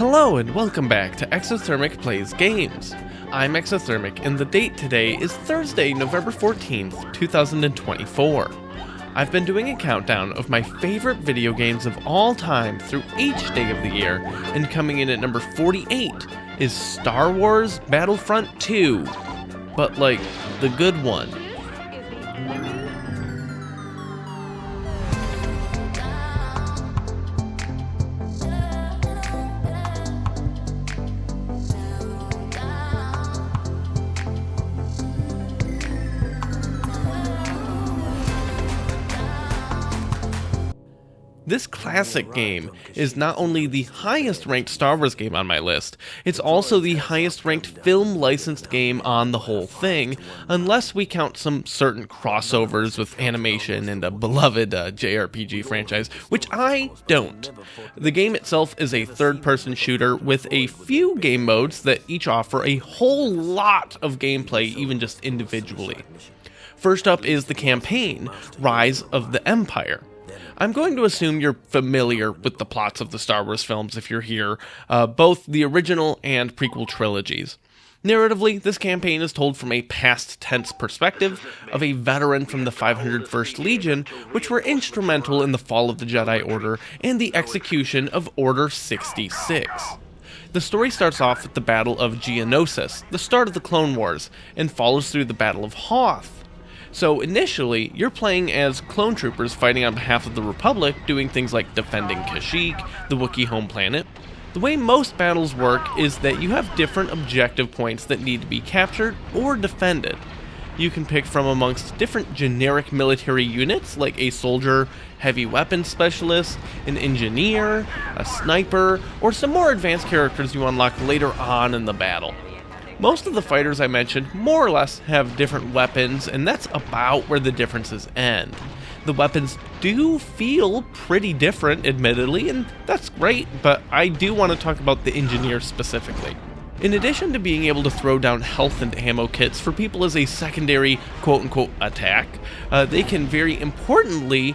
Hello and welcome back to Exothermic Plays Games. I'm Exothermic and the date today is Thursday, November 14th, 2024. I've been doing a countdown of my favorite video games of all time through each day of the year, and coming in at number 48 is Star Wars Battlefront II, but like the good one. This classic game is not only the highest ranked Star Wars game on my list, it's also the highest ranked film licensed game on the whole thing, unless we count some certain crossovers with animation and a beloved JRPG franchise, which I don't. The game itself is a third-person shooter with a few game modes that each offer a whole lot of gameplay, even just individually. First up is the campaign, Rise of the Empire. I'm going to assume you're familiar with the plots of the Star Wars films if you're here, both the original and prequel trilogies. Narratively, this campaign is told from a past tense perspective of a veteran from the 501st Legion, which were instrumental in the fall of the Jedi Order and the execution of Order 66. The story starts off with the Battle of Geonosis, the start of the Clone Wars, and follows through the Battle of Hoth. So initially, you're playing as clone troopers fighting on behalf of the Republic, doing things like defending Kashyyyk, the Wookiee home planet. The way most battles work is that you have different objective points that need to be captured or defended. You can pick from amongst different generic military units like a soldier, heavy weapons specialist, an engineer, a sniper, or some more advanced characters you unlock later on in the battle. Most of the fighters I mentioned more or less have different weapons, and that's about where the differences end. The weapons do feel pretty different, admittedly, and that's great, but I do want to talk about the engineer specifically. In addition to being able to throw down health and ammo kits for people as a secondary quote-unquote attack, they can very importantly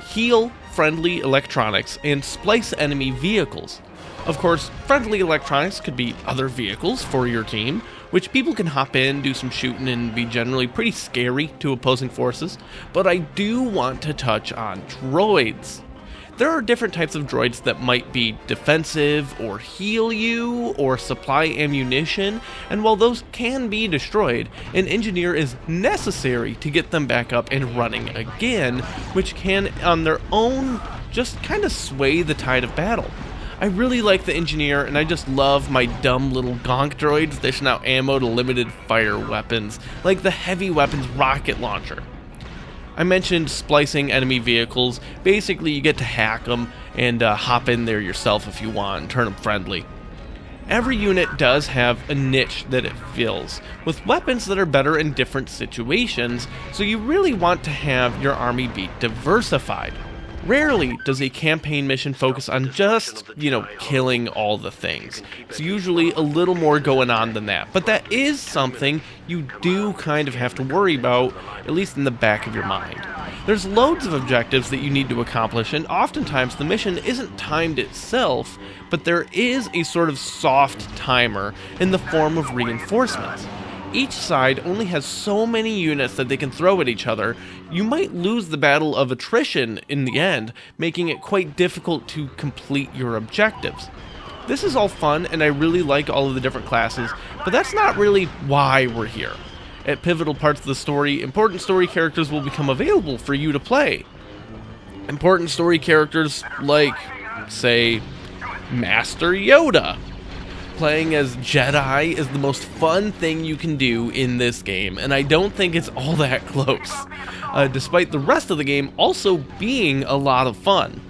heal friendly electronics and splice enemy vehicles. Of course, friendly electronics could be other vehicles for your team, which people can hop in, do some shooting, and be generally pretty scary to opposing forces, but I do want to touch on droids. There are different types of droids that might be defensive, or heal you, or supply ammunition, and while those can be destroyed, an engineer is necessary to get them back up and running again, which can, on their own, just kind of sway the tide of battle. I really like the engineer, and I just love my dumb little gonk droids dishing out ammo to limited fire weapons, like the heavy weapons rocket launcher. I mentioned splicing enemy vehicles. Basically, you get to hack them and hop in there yourself if you want and turn them friendly. Every unit does have a niche that it fills, with weapons that are better in different situations, so you really want to have your army be diversified. Rarely does a campaign mission focus on just, killing all the things. It's usually a little more going on than that, but that is something you do kind of have to worry about, at least in the back of your mind. There's loads of objectives that you need to accomplish, and oftentimes the mission isn't timed itself, but there is a sort of soft timer in the form of reinforcements. Each side only has so many units that they can throw at each other, you might lose the battle of attrition in the end, making it quite difficult to complete your objectives. This is all fun, and I really like all of the different classes, but that's not really why we're here. At pivotal parts of the story, important story characters will become available for you to play. Important story characters like, say, Master Yoda. Playing as Jedi is the most fun thing you can do in this game, and I don't think it's all that close, despite the rest of the game also being a lot of fun.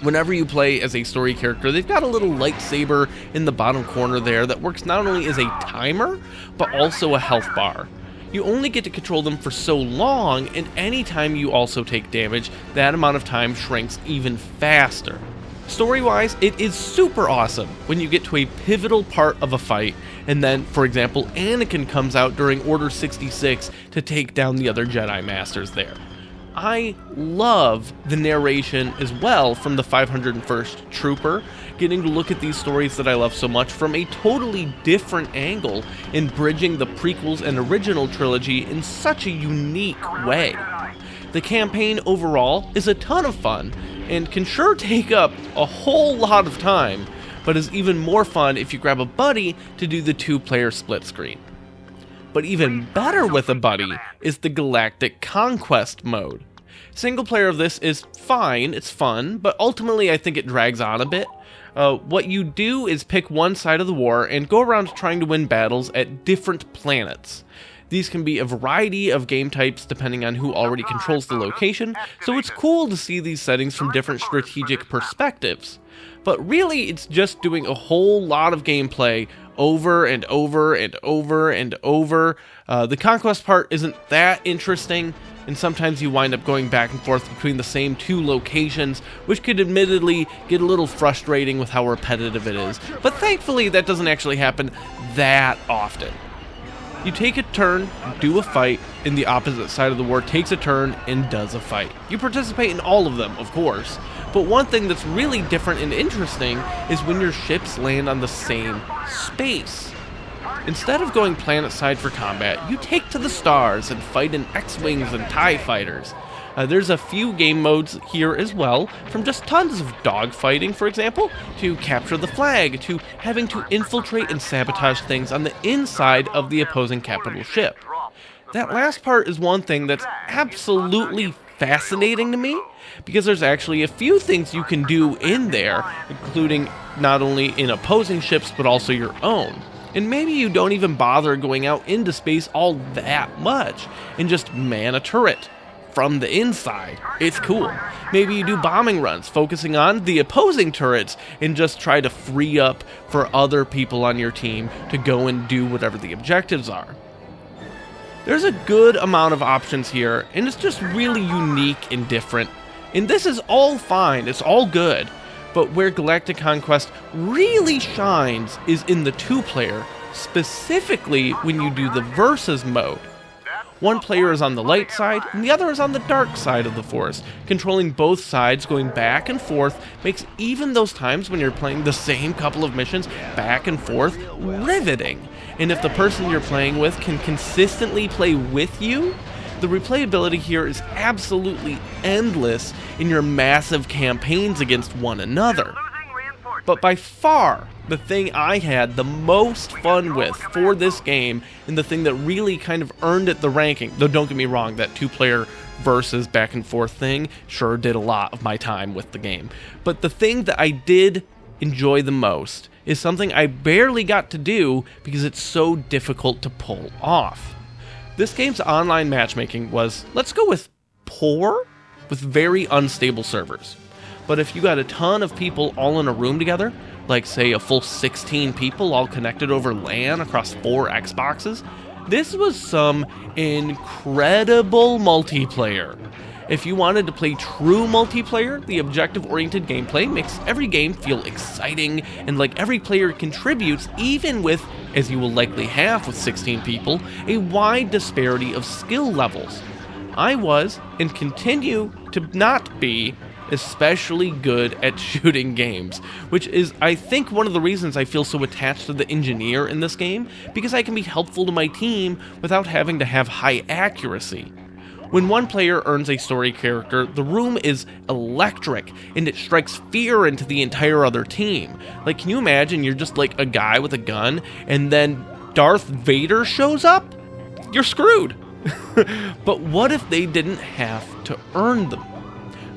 Whenever you play as a story character, they've got a little lightsaber in the bottom corner there that works not only as a timer, but also a health bar. You only get to control them for so long, and anytime you also take damage, that amount of time shrinks even faster. Story-wise, it is super awesome when you get to a pivotal part of a fight, and then, for example, Anakin comes out during Order 66 to take down the other Jedi Masters there. I love the narration as well from the 501st Trooper, getting to look at these stories that I love so much from a totally different angle and bridging the prequels and original trilogy in such a unique way. The campaign overall is a ton of fun and can sure take up a whole lot of time, but is even more fun if you grab a buddy to do the 2-player split screen. But even better with a buddy is the Galactic Conquest mode. Single player of this is fine, it's fun, but ultimately I think it drags on a bit. What you do is pick one side of the war and go around trying to win battles at different planets. These can be a variety of game types depending on who already controls the location, so it's cool to see these settings from different strategic perspectives. But really, it's just doing a whole lot of gameplay over and over and over and over. The conquest part isn't that interesting, and sometimes you wind up going back and forth between the same 2 locations, which could admittedly get a little frustrating with how repetitive it is. But thankfully, that doesn't actually happen that often. You take a turn, do a fight, and the opposite side of the war takes a turn and does a fight. You participate in all of them, of course, but one thing that's really different and interesting is when your ships land on the same space. Instead of going planet-side for combat, you take to the stars and fight in X-Wings and TIE fighters. There's a few game modes here as well, from just tons of dogfighting, for example, to capture the flag, to having to infiltrate and sabotage things on the inside of the opposing capital ship. That last part is one thing that's absolutely fascinating to me, because there's actually a few things you can do in there, including not only in opposing ships, but also your own. And maybe you don't even bother going out into space all that much, and just man a turret from the inside. It's cool. Maybe you do bombing runs, focusing on the opposing turrets, and just try to free up for other people on your team to go and do whatever the objectives are. There's a good amount of options here, and it's just really unique and different. And this is all fine, it's all good. But where Galactic Conquest really shines is in the 2-player, specifically when you do the versus mode. One player is on the light side, and the other is on the dark side of the Force. Controlling both sides, going back and forth, makes even those times when you're playing the same couple of missions back and forth riveting. And if the person you're playing with can consistently play with you, the replayability here is absolutely endless in your massive campaigns against one another. But by far, the thing I had the most fun with for this game, and the thing that really kind of earned it the ranking, though don't get me wrong, that 2-player versus back and forth thing sure did a lot of my time with the game. But the thing that I did enjoy the most is something I barely got to do because it's so difficult to pull off. This game's online matchmaking was, let's go with poor, with very unstable servers. But if you got a ton of people all in a room together, like say a full 16 people all connected over LAN across 4 Xboxes, this was some incredible multiplayer. If you wanted to play true multiplayer, the objective-oriented gameplay makes every game feel exciting and like every player contributes, even with, as you will likely have with 16 people, a wide disparity of skill levels. I was, and continue to not be, especially good at shooting games, which is, I think, one of the reasons I feel so attached to the engineer in this game, because I can be helpful to my team without having to have high accuracy. When one player earns a story character, the room is electric, and it strikes fear into the entire other team. Like, can you imagine you're just like a guy with a gun, and then Darth Vader shows up? You're screwed! But what if they didn't have to earn them?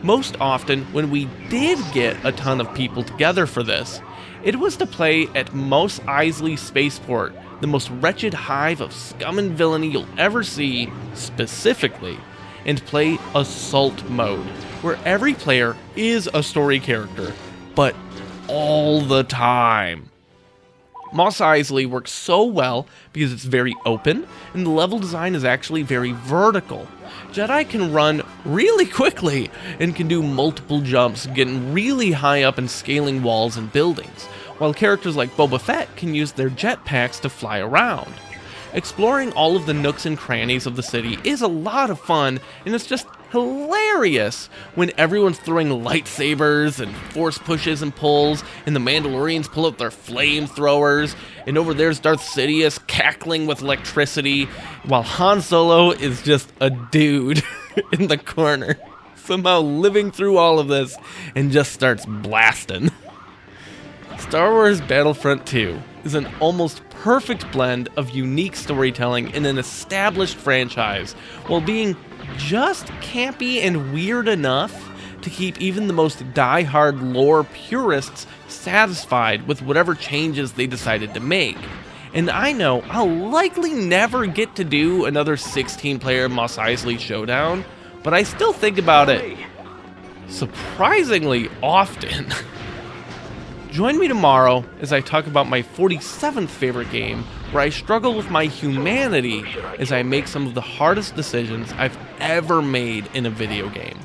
Most often, when we did get a ton of people together for this, it was to play at Mos Eisley Spaceport, the most wretched hive of scum and villainy you'll ever see, specifically, and play Assault Mode, where every player is a story character, but all the time. Mos Eisley works so well because it's very open, and the level design is actually very vertical. Jedi can run really quickly and can do multiple jumps, getting really high up and scaling walls and buildings, while characters like Boba Fett can use their jetpacks to fly around. Exploring all of the nooks and crannies of the city is a lot of fun, and it's just hilarious when everyone's throwing lightsabers and force pushes and pulls, and the Mandalorians pull out their flamethrowers, and over there's Darth Sidious cackling with electricity, while Han Solo is just a dude in the corner, somehow living through all of this and just starts blasting. Star Wars Battlefront II is an almost perfect blend of unique storytelling in an established franchise, while being just campy and weird enough to keep even the most die-hard lore purists satisfied with whatever changes they decided to make. And I know I'll likely never get to do another 16-player Mos Eisley showdown, but I still think about it surprisingly often. Join me tomorrow as I talk about my 47th favorite game, where I struggle with my humanity as I make some of the hardest decisions I've ever made in a video game.